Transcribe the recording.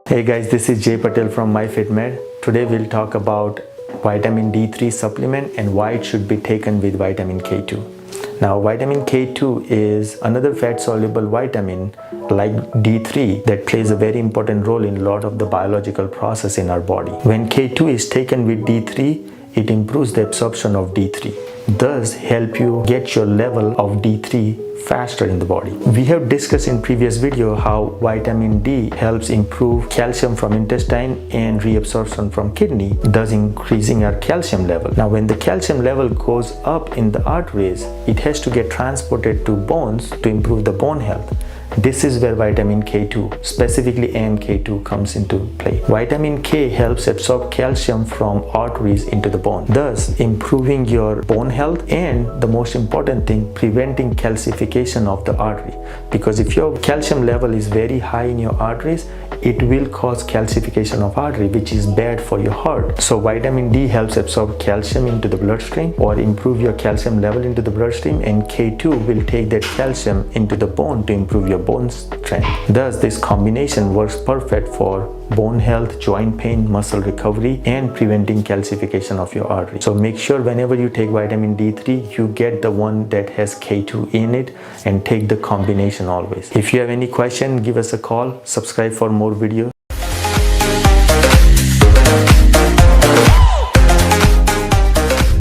Hey guys, this is Jay Patel from MyFitMed. Today we'll talk about vitamin D3 supplement and why it should be taken with vitamin K2. Now, vitamin K2 is another fat-soluble vitamin like D3 that plays a very important role in a lot of the biological process in our body. When K2 is taken with D3, it improves the absorption of D3, thus help you get your level of D3 faster in the body. We have discussed in previous video how vitamin D helps improve calcium from intestine and reabsorption from kidney, thus increasing our calcium level. Now when the calcium level goes up in the arteries, it has to get transported to bones to improve the bone health. This is where vitamin K2, specifically AMK2, comes into play. Vitamin K helps absorb calcium from arteries into the bone, thus improving your bone health and, the most important thing, preventing calcification of the artery. Because if your calcium level is very high in your arteries, it will cause calcification of artery, which is bad for your heart. So vitamin D helps absorb calcium into the bloodstream or improve your calcium level into the bloodstream, and K2 will take that calcium into the bone to improve your bone strength. Thus, this combination works perfect for bone health, joint pain, muscle recovery, and preventing calcification of your artery. So make sure whenever you take vitamin D3, you get the one that has K2 in it and take the combination always. If you have any question, give us a call. Subscribe for more videos.